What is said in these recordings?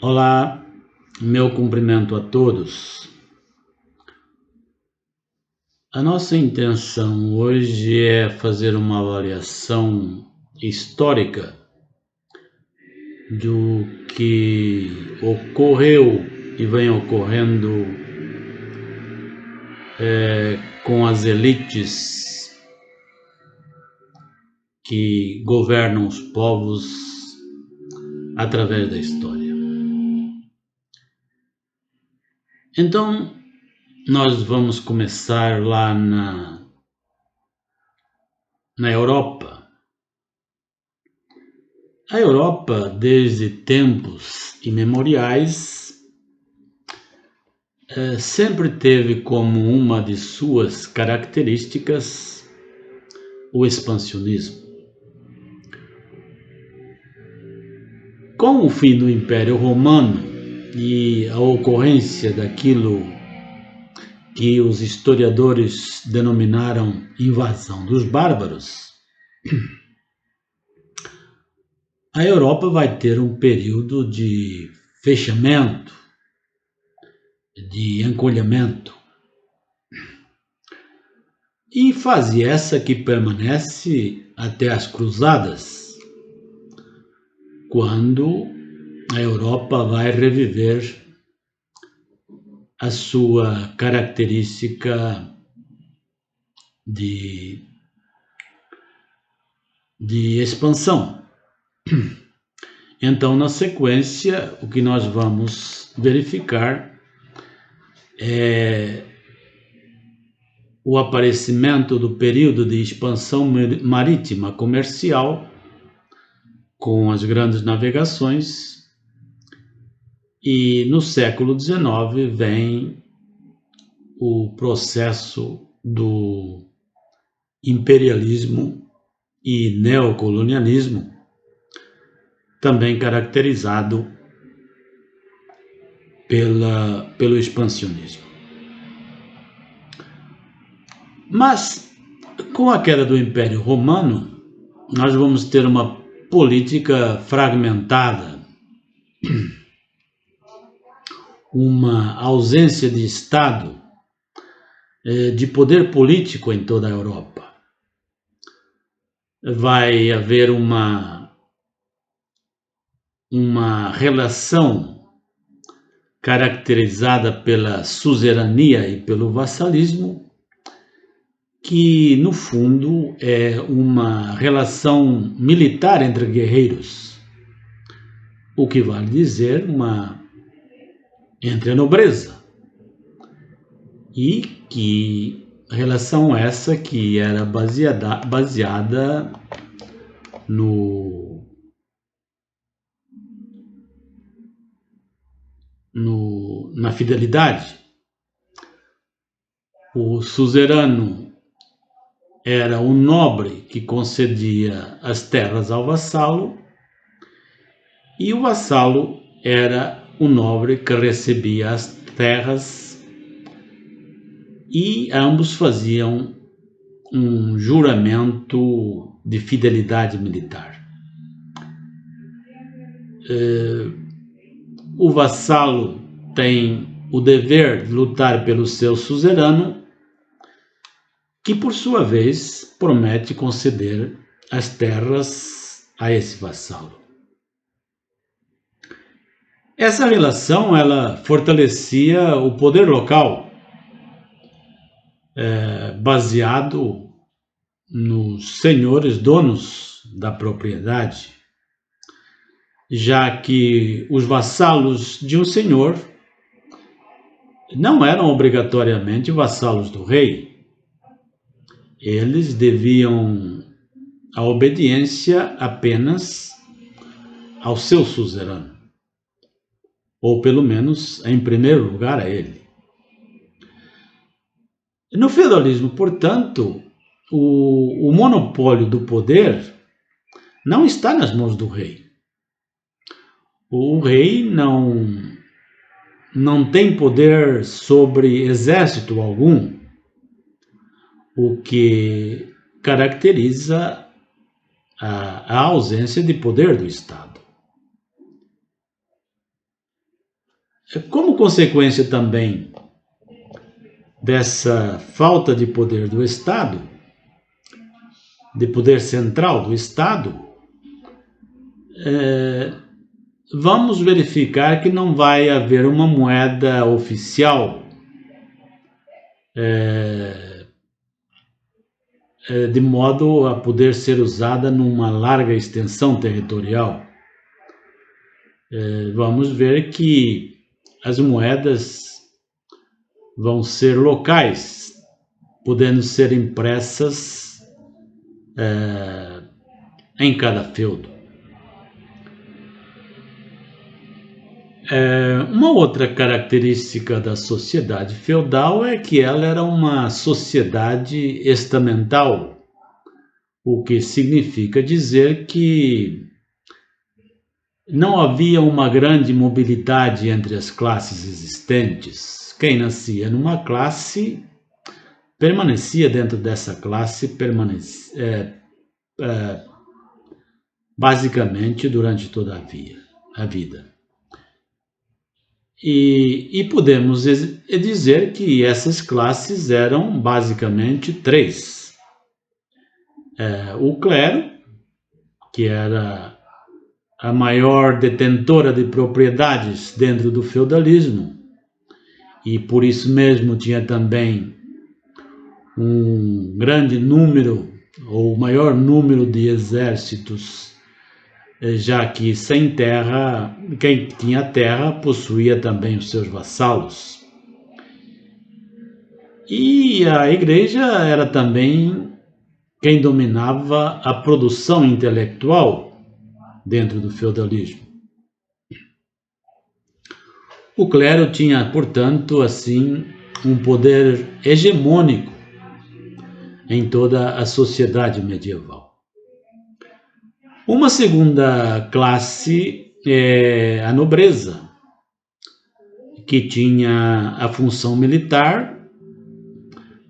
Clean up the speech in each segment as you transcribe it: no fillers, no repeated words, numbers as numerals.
Olá, meu cumprimento a todos. A nossa intenção hoje é fazer uma avaliação histórica do que ocorreu e vem ocorrendo com as elites que governam os povos através da história. Então, nós vamos começar lá na Europa. A Europa, desde tempos imemoriais, sempre teve como uma de suas características o expansionismo. Com o fim do Império Romano e a ocorrência daquilo que os historiadores denominaram invasão dos bárbaros, a Europa vai ter um período de fechamento, de encolhimento. E fase essa que permanece até as Cruzadas, quando a Europa vai reviver a sua característica de expansão. Então, na sequência, o que nós vamos verificar é o aparecimento do período de expansão marítima comercial com as grandes navegações, e no século XIX vem o processo do imperialismo e neocolonialismo, também caracterizado pelo expansionismo. Mas, com a queda do Império Romano, nós vamos ter uma política fragmentada, uma ausência de Estado, de poder político em toda a Europa. Vai haver uma relação caracterizada pela suzerania e pelo vassalismo, que no fundo é uma relação militar entre guerreiros, o que vale dizer entre a nobreza, e que relação essa que era baseada na fidelidade. O suzerano era um nobre que concedia as terras ao vassalo, e o vassalo era o nobre que recebia as terras, e ambos faziam um juramento de fidelidade militar. O vassalo tem o dever de lutar pelo seu suzerano, que por sua vez promete conceder as terras a esse vassalo. Essa relação ela fortalecia o poder local, baseado nos senhores donos da propriedade, já que os vassalos de um senhor não eram obrigatoriamente vassalos do rei. Eles deviam a obediência apenas ao seu suzerano, ou pelo menos, em primeiro lugar, a ele. No feudalismo, portanto, o monopólio do poder não está nas mãos do rei. O rei não tem poder sobre exército algum, o que caracteriza a ausência de poder do Estado. Como consequência também dessa falta de poder do Estado, de poder central do Estado, vamos verificar que não vai haver uma moeda oficial de modo a poder ser usada numa larga extensão territorial. Vamos ver que as moedas vão ser locais, podendo ser impressas em cada feudo. Uma outra característica da sociedade feudal é que ela era uma sociedade estamental, o que significa dizer que não havia uma grande mobilidade entre as classes existentes. Quem nascia numa classe permanecia dentro dessa classe basicamente durante toda a vida. E podemos dizer que essas classes eram basicamente três. O clero, que era a maior detentora de propriedades dentro do feudalismo, e por isso mesmo tinha também um grande número, ou maior número de exércitos, já que sem terra, quem tinha terra possuía também os seus vassalos. E a igreja era também quem dominava a produção intelectual dentro do feudalismo. O clero tinha, portanto, assim, um poder hegemônico em toda a sociedade medieval. Uma segunda classe é a nobreza, que tinha a função militar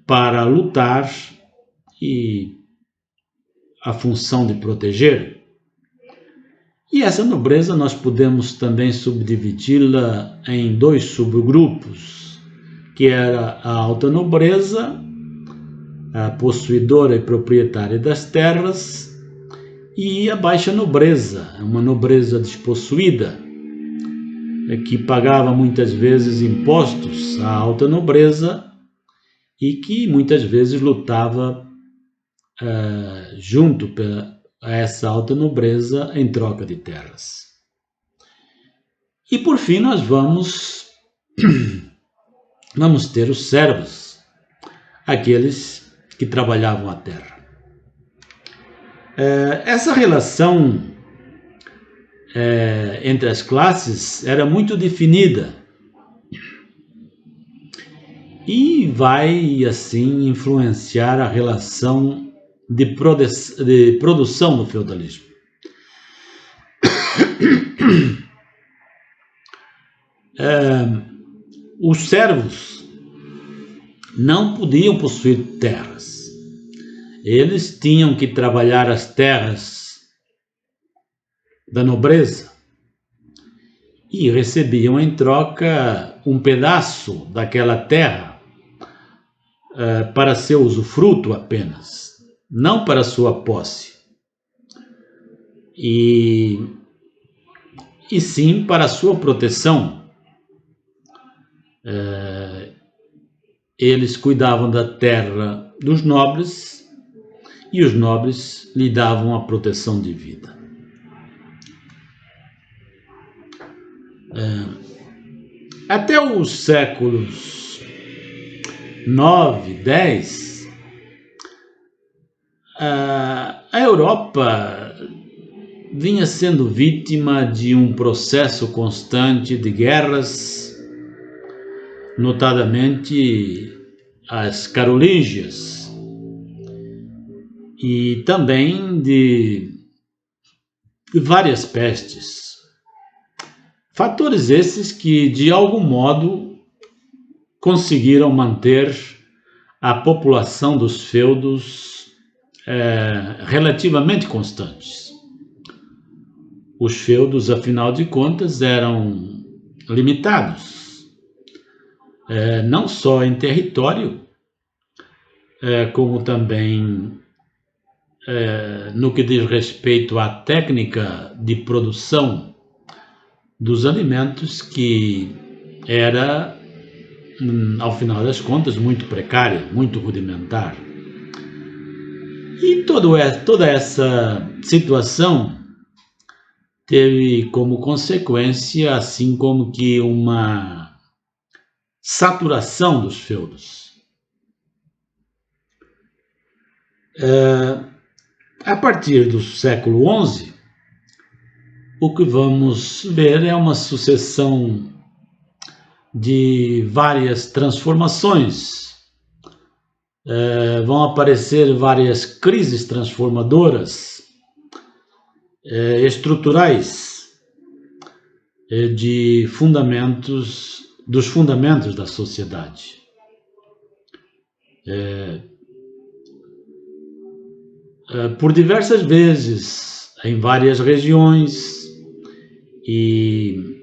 para lutar e a função de proteger. E essa nobreza nós podemos também subdividi-la em dois subgrupos, que era a alta nobreza, a possuidora e proprietária das terras, e a baixa nobreza, uma nobreza despossuída, que pagava muitas vezes impostos à alta nobreza e que muitas vezes lutava junto a essa alta nobreza em troca de terras. E por fim nós vamos ter os servos, aqueles que trabalhavam a terra. Essa relação entre as classes era muito definida e vai assim influenciar a relação de produção do feudalismo. Os servos não podiam possuir terras. Eles tinham que trabalhar as terras da nobreza e recebiam em troca um pedaço daquela terra para seu usufruto apenas, não para sua posse, e sim para sua proteção. Eles cuidavam da terra dos nobres e os nobres lhe davam a proteção de vida. Até os séculos 9, 10, a Europa vinha sendo vítima de um processo constante de guerras, notadamente as carolíngias, e também de várias pestes. Fatores esses que, de algum modo, conseguiram manter a população dos feudos relativamente constantes. Os feudos, afinal de contas, eram limitados, não só em território, como também no que diz respeito à técnica de produção dos alimentos, que era, ao final das contas, muito precária, muito rudimentar. E toda essa situação teve como consequência, assim como que uma saturação dos feudos. A partir do século XI, o que vamos ver é uma sucessão de várias transformações. Vão aparecer várias crises transformadoras, estruturais, dos fundamentos da sociedade. Por diversas vezes, em várias regiões e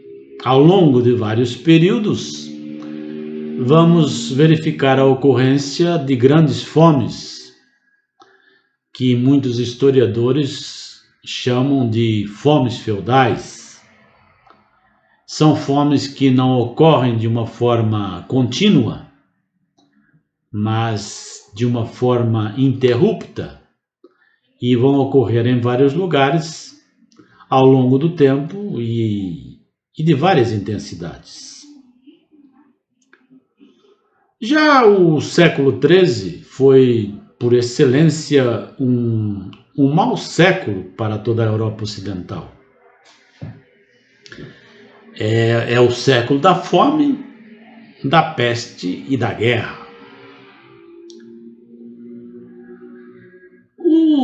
ao longo de vários períodos, vamos verificar a ocorrência de grandes fomes, que muitos historiadores chamam de fomes feudais. São fomes que não ocorrem de uma forma contínua, mas de uma forma interrupta, e vão ocorrer em vários lugares ao longo do tempo e de várias intensidades. Já o século XIII foi, por excelência, um mau século para toda a Europa Ocidental. É o século da fome, da peste e da guerra.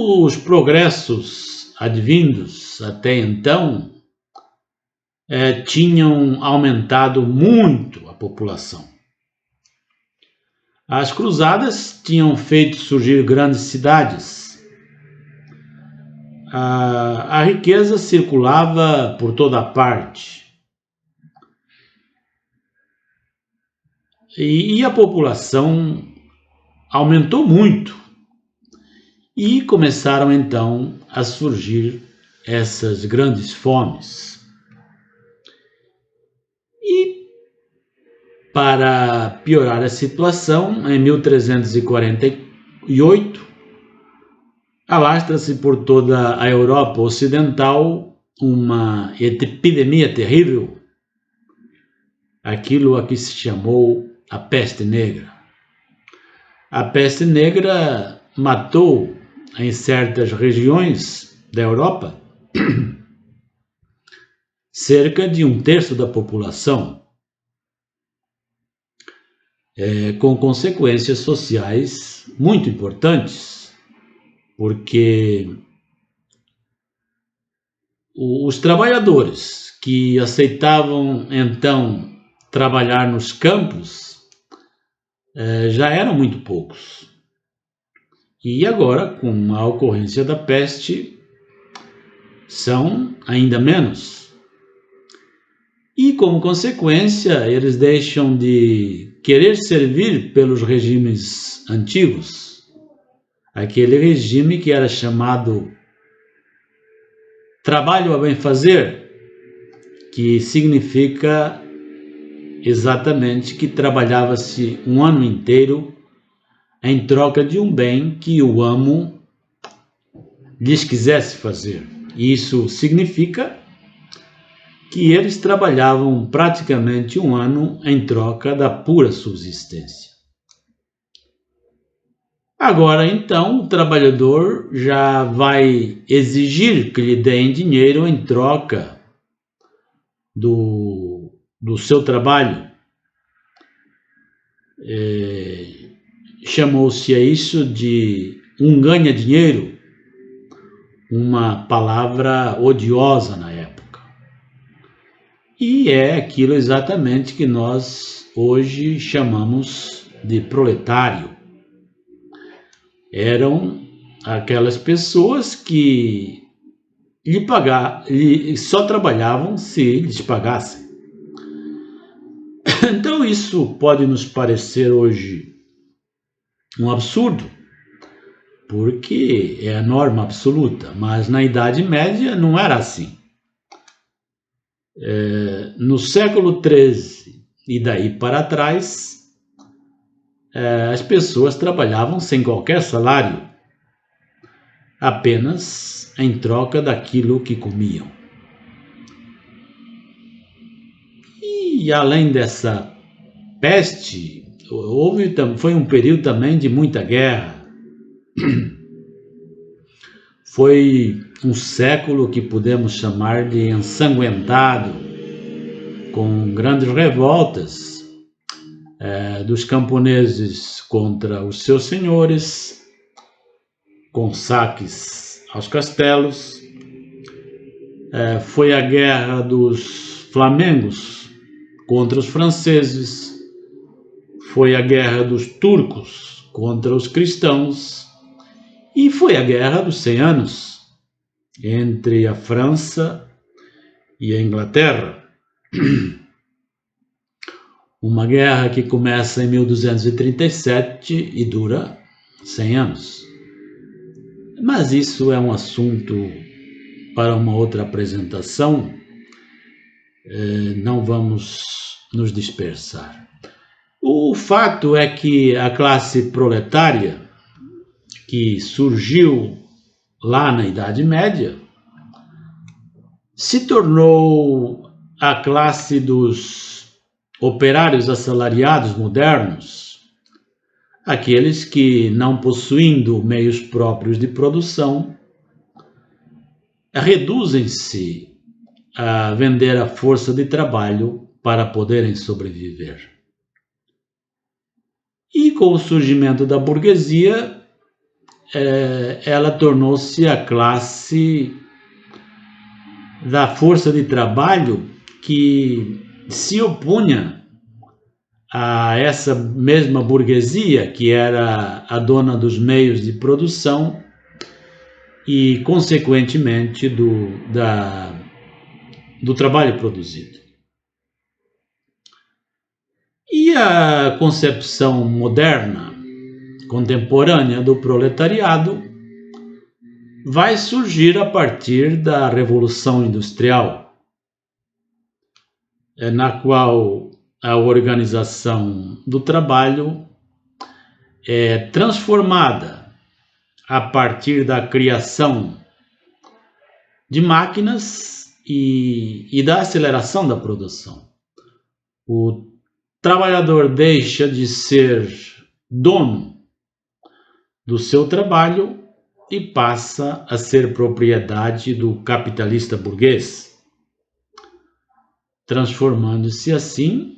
Os progressos advindos até então tinham aumentado muito a população. As cruzadas tinham feito surgir grandes cidades. A riqueza circulava por toda parte. E a população aumentou muito. E começaram então a surgir essas grandes fomes. E para piorar a situação, em 1348, alastra-se por toda a Europa Ocidental uma epidemia terrível, aquilo a que se chamou a peste negra. A peste negra matou em certas regiões da Europa cerca de 1/3 da população, com consequências sociais muito importantes, porque os trabalhadores que aceitavam então trabalhar nos campos já eram muito poucos. E agora, com a ocorrência da peste, são ainda menos. E, como consequência, eles deixam de querer servir pelos regimes antigos, aquele regime que era chamado trabalho a bem fazer, que significa exatamente que trabalhava-se um ano inteiro em troca de um bem que o amo lhes quisesse fazer. Isso significa que eles trabalhavam praticamente um ano em troca da pura subsistência. Agora, então, o trabalhador já vai exigir que lhe deem dinheiro em troca do seu trabalho. Chamou-se a isso de um ganha-dinheiro, uma palavra odiosa na época. E é aquilo exatamente que nós hoje chamamos de proletário. Eram aquelas pessoas que só trabalhavam se lhes pagassem. isso pode nos parecer hoje um absurdo, porque é a norma absoluta, mas na Idade Média não era assim. No século XIII e daí para trás, as pessoas trabalhavam sem qualquer salário, apenas em troca daquilo que comiam. E além dessa peste, foi um período também de muita guerra. Foi um século que podemos chamar de ensanguentado, com grandes revoltas dos camponeses contra os seus senhores, com saques aos castelos. Foi a guerra dos flamengos contra os franceses, foi a guerra dos turcos contra os cristãos e foi a guerra dos 100 anos entre a França e a Inglaterra. Uma guerra que começa em 1237 e dura 100 anos. Mas isso é um assunto para uma outra apresentação, não vamos nos dispersar. O fato é que a classe proletária, que surgiu lá na Idade Média, se tornou a classe dos operários assalariados modernos, aqueles que, não possuindo meios próprios de produção, reduzem-se a vender a força de trabalho para poderem sobreviver. E com o surgimento da burguesia, ela tornou-se a classe da força de trabalho que se opunha a essa mesma burguesia, que era a dona dos meios de produção e, consequentemente, do trabalho produzido. E a concepção moderna, contemporânea do proletariado, vai surgir a partir da Revolução Industrial, na qual a organização do trabalho é transformada a partir da criação de máquinas e da aceleração da produção. O trabalhador deixa de ser dono do seu trabalho e passa a ser propriedade do capitalista burguês, transformando-se assim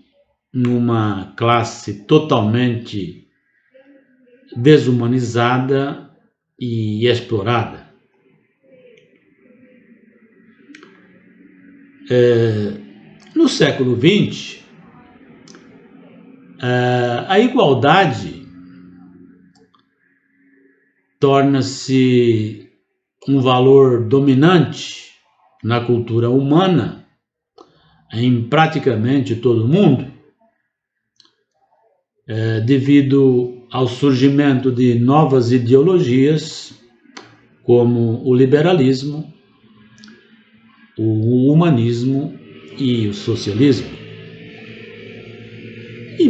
numa classe totalmente desumanizada e explorada. No século XX, a igualdade torna-se um valor dominante na cultura humana em praticamente todo o mundo, devido ao surgimento de novas ideologias como o liberalismo, o humanismo e o socialismo.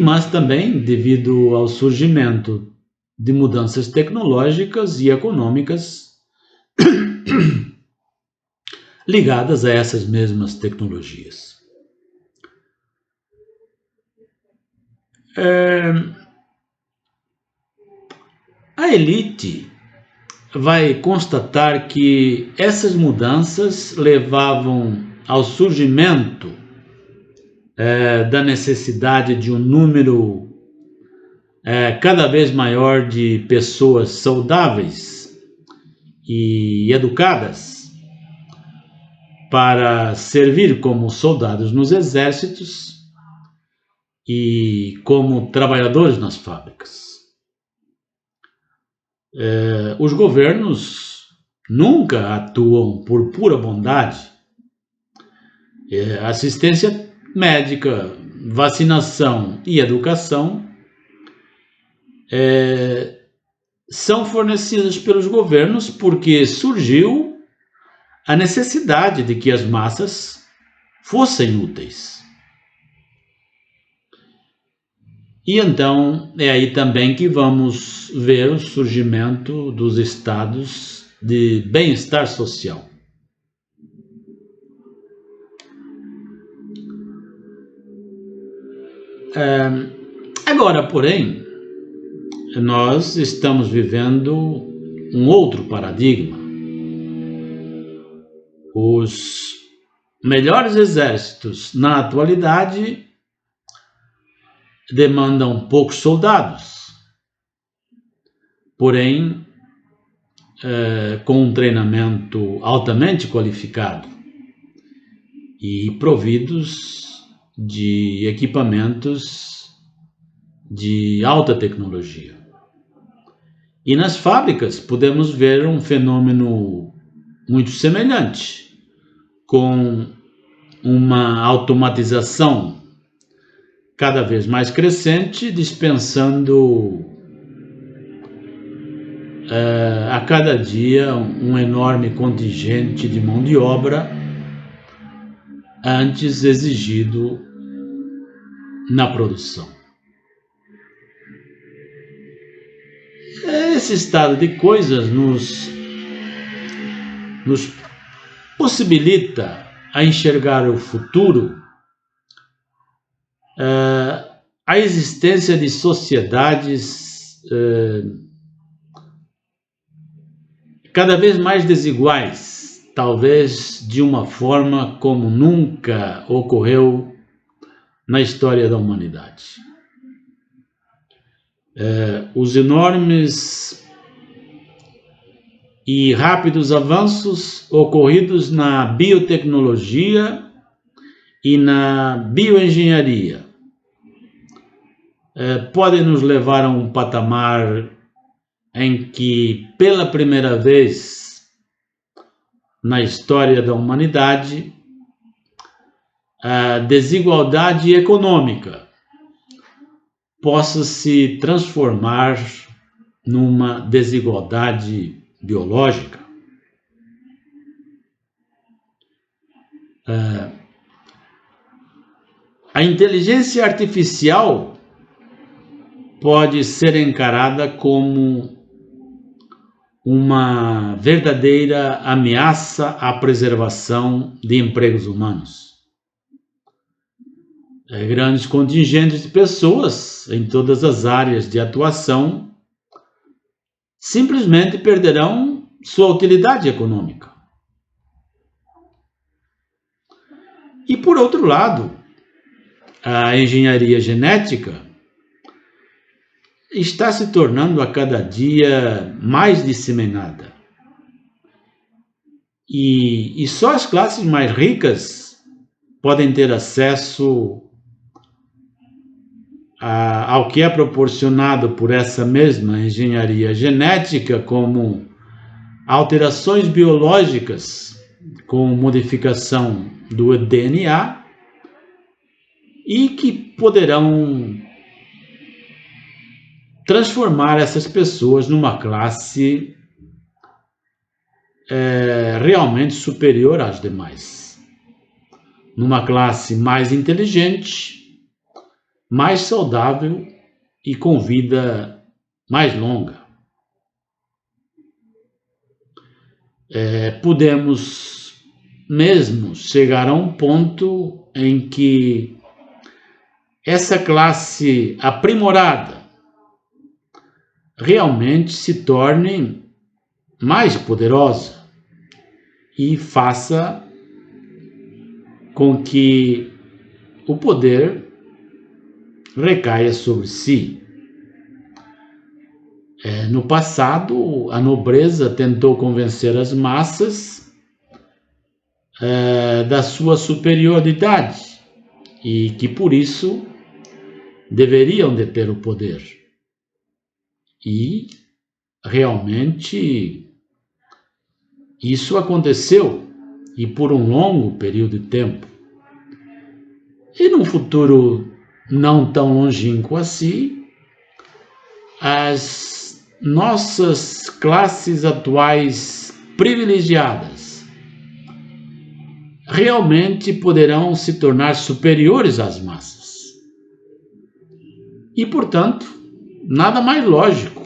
Mas também devido ao surgimento de mudanças tecnológicas e econômicas ligadas a essas mesmas tecnologias. A elite vai constatar que essas mudanças levavam ao surgimento da necessidade de um número cada vez maior de pessoas saudáveis e educadas para servir como soldados nos exércitos e como trabalhadores nas fábricas. Os governos nunca atuam por pura bondade. A assistência médica vacinação e educação são fornecidas pelos governos porque surgiu a necessidade de que as massas fossem úteis. E então é aí também que vamos ver o surgimento dos estados de bem-estar social. Agora, porém, nós estamos vivendo um outro paradigma. Os melhores exércitos na atualidade demandam poucos soldados, porém com um treinamento altamente qualificado e providos de equipamentos de alta tecnologia. E nas fábricas podemos ver um fenômeno muito semelhante, com uma automatização cada vez mais crescente, dispensando a cada dia um enorme contingente de mão de obra antes exigido na produção. Esse estado de coisas nos possibilita a enxergar o futuro, a existência de sociedades cada vez mais desiguais, talvez de uma forma como nunca ocorreu na história da humanidade. Os enormes e rápidos avanços ocorridos na biotecnologia e na bioengenharia podem nos levar a um patamar em que, pela primeira vez na história da humanidade, a desigualdade econômica possa se transformar numa desigualdade biológica. A inteligência artificial pode ser encarada como uma verdadeira ameaça à preservação de empregos humanos. Grandes contingentes de pessoas em todas as áreas de atuação simplesmente perderão sua utilidade econômica. E, por outro lado, a engenharia genética está se tornando a cada dia mais disseminada. E só as classes mais ricas podem ter acesso ao que é proporcionado por essa mesma engenharia genética, como alterações biológicas com modificação do DNA, e que poderão transformar essas pessoas numa classe realmente superior às demais, numa classe mais inteligente, mais saudável e com vida mais longa. Podemos mesmo chegar a um ponto em que essa classe aprimorada realmente se torne mais poderosa e faça com que o poder recaia sobre si. No passado, a nobreza tentou convencer as massas da sua superioridade e que, por isso, deveriam deter o poder. E, realmente, isso aconteceu, e por um longo período de tempo. E num futuro não tão longínquo assim, as nossas classes atuais privilegiadas realmente poderão se tornar superiores às massas. E, portanto, nada mais lógico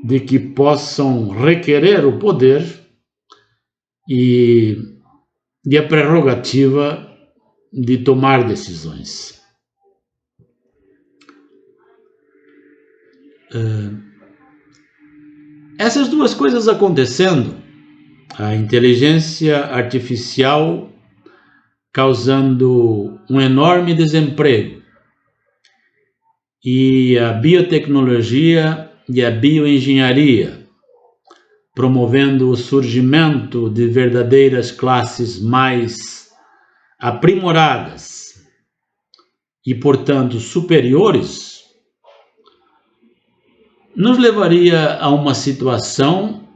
de que possam requerer o poder e a prerrogativa de tomar decisões. Essas duas coisas acontecendo, a inteligência artificial causando um enorme desemprego e a biotecnologia e a bioengenharia promovendo o surgimento de verdadeiras classes mais aprimoradas e, portanto, superiores, nos levaria a uma situação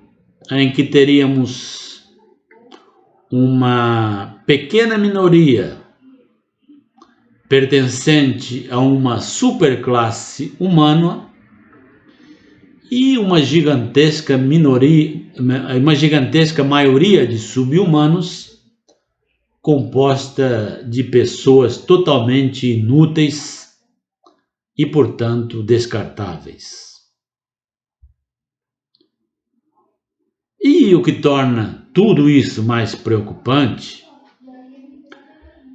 em que teríamos uma pequena minoria pertencente a uma superclasse humana e uma gigantesca maioria de sub-humanos composta de pessoas totalmente inúteis e, portanto, descartáveis. E o que torna tudo isso mais preocupante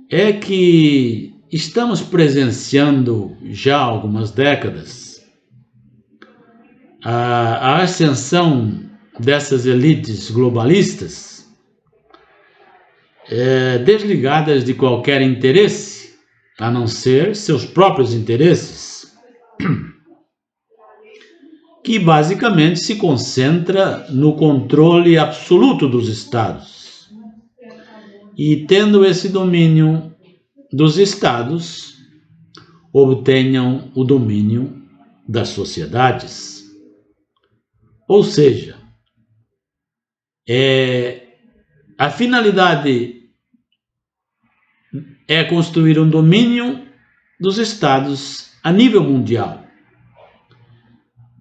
é que estamos presenciando já há algumas décadas a ascensão dessas elites globalistas desligadas de qualquer interesse, a não ser seus próprios interesses, que basicamente se concentra no controle absoluto dos estados. E tendo esse domínio dos estados, obtenham o domínio das sociedades. Ou seja, a finalidade é construir um domínio dos estados a nível mundial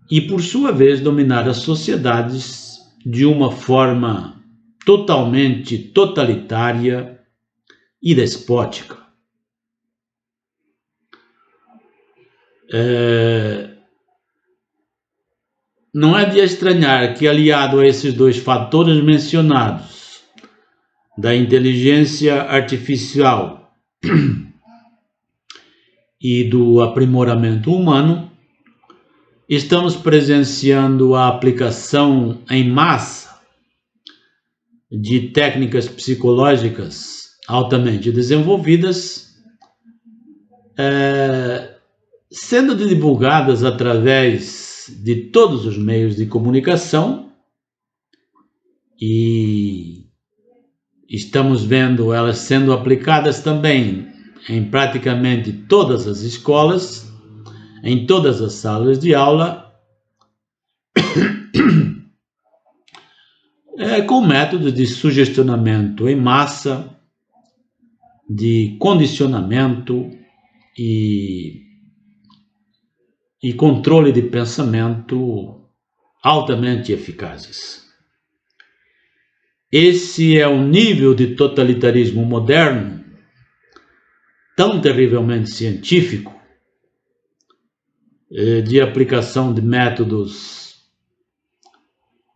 e, por sua vez, dominar as sociedades de uma forma totalmente totalitária e despótica. Não é de estranhar que, aliado a esses dois fatores mencionados, da inteligência artificial e do aprimoramento humano, estamos presenciando a aplicação em massa de técnicas psicológicas altamente desenvolvidas, sendo divulgadas através de todos os meios de comunicação, e estamos vendo elas sendo aplicadas também em praticamente todas as escolas, em todas as salas de aula, com métodos de sugestionamento em massa, de condicionamento e controle de pensamento altamente eficazes. Esse é o nível de totalitarismo moderno, tão terrivelmente científico, de aplicação de métodos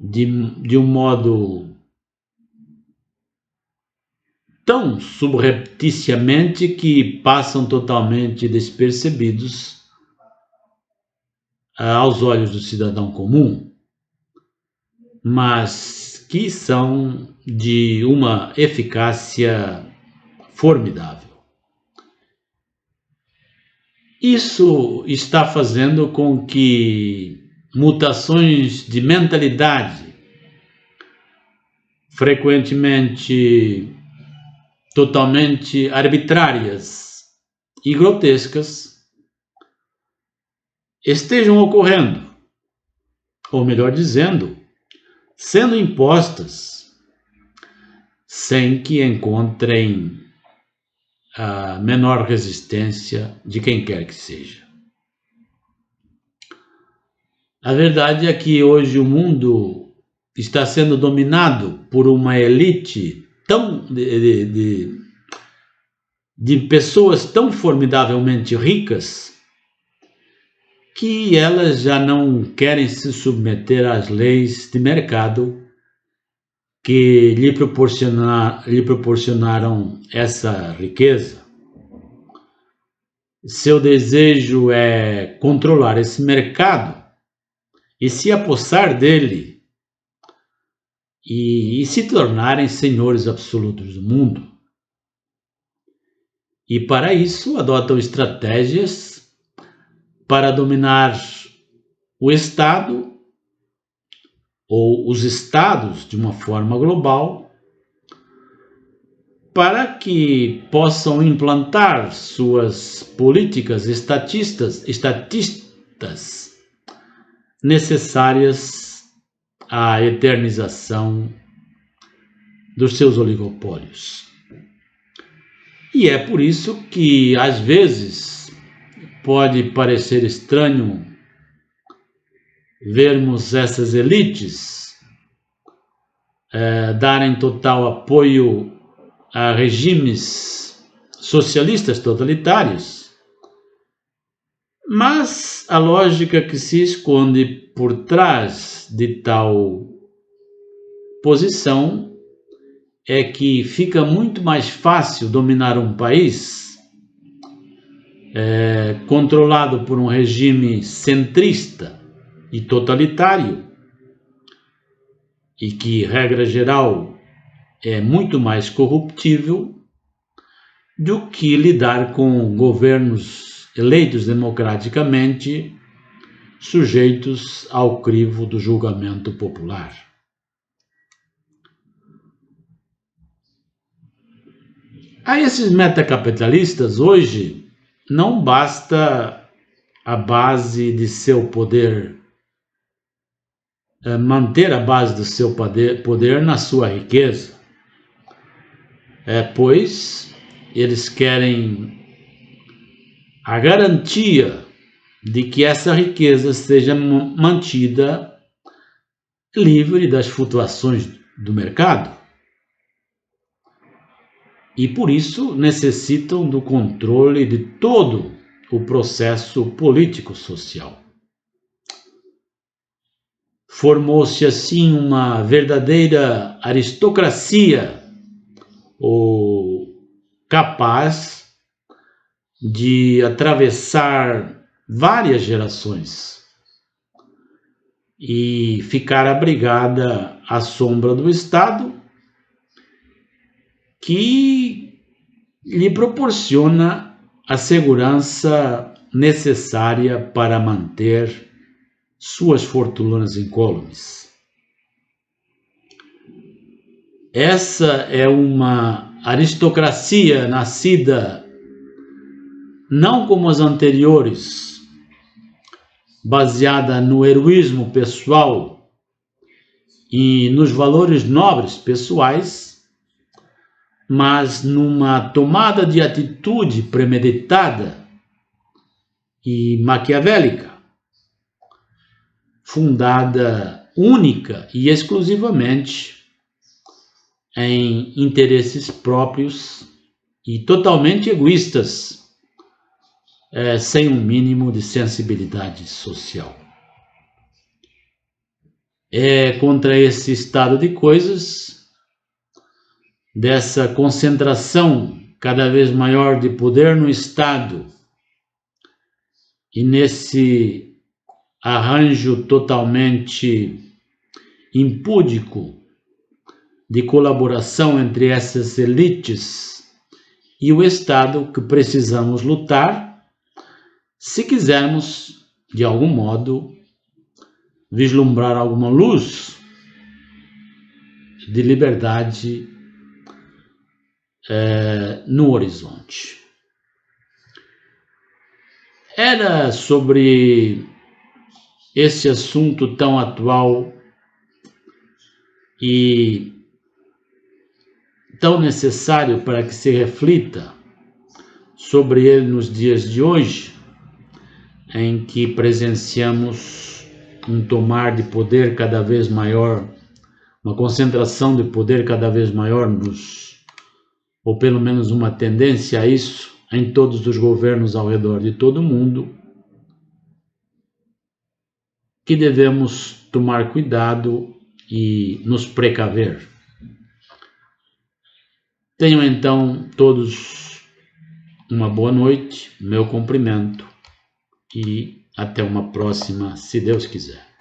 de um modo tão subrepticiamente que passam totalmente despercebidos aos olhos do cidadão comum, mas que são de uma eficácia formidável. Isso está fazendo com que mutações de mentalidade, frequentemente totalmente arbitrárias e grotescas, estejam ocorrendo, ou melhor dizendo, sendo impostas, sem que encontrem a menor resistência de quem quer que seja. A verdade é que hoje o mundo está sendo dominado por uma elite de pessoas tão formidavelmente ricas que elas já não querem se submeter às leis de mercado que lhe proporcionaram essa riqueza. Seu desejo é controlar esse mercado e se apossar dele e se tornarem senhores absolutos do mundo. E para isso adotam estratégias para dominar o Estado ou os estados de uma forma global, para que possam implantar suas políticas estatistas necessárias à eternização dos seus oligopólios. E é por isso que, às vezes, pode parecer estranho vermos essas elites darem total apoio a regimes socialistas totalitários, mas a lógica que se esconde por trás de tal posição é que fica muito mais fácil dominar um país controlado por um regime centrista e totalitário, e que, regra geral, é muito mais corruptível do que lidar com governos eleitos democraticamente, sujeitos ao crivo do julgamento popular. A esses metacapitalistas hoje não basta a base de seu poder, manter a base do seu poder na sua riqueza, pois eles querem a garantia de que essa riqueza seja mantida livre das flutuações do mercado. E por isso necessitam do controle de todo o processo político-social. Formou-se assim uma verdadeira aristocracia, capaz de atravessar várias gerações e ficar abrigada à sombra do Estado, que lhe proporciona a segurança necessária para manter suas fortunas incólumes. Essa é uma aristocracia nascida não como as anteriores, baseada no heroísmo pessoal e nos valores nobres pessoais, mas numa tomada de atitude premeditada e maquiavélica, fundada única e exclusivamente em interesses próprios e totalmente egoístas, sem um mínimo de sensibilidade social. É contra esse estado de coisas, dessa concentração cada vez maior de poder no Estado e nesse arranjo totalmente impúdico de colaboração entre essas elites e o Estado, que precisamos lutar se quisermos, de algum modo, vislumbrar alguma luz de liberdade no horizonte. Era sobre esse assunto tão atual e tão necessário para que se reflita sobre ele nos dias de hoje, em que presenciamos um tomar de poder cada vez maior, uma concentração de poder cada vez maior ou pelo menos uma tendência a isso, em todos os governos ao redor de todo o mundo, que devemos tomar cuidado e nos precaver. Tenham então todos uma boa noite, meu cumprimento e até uma próxima, se Deus quiser.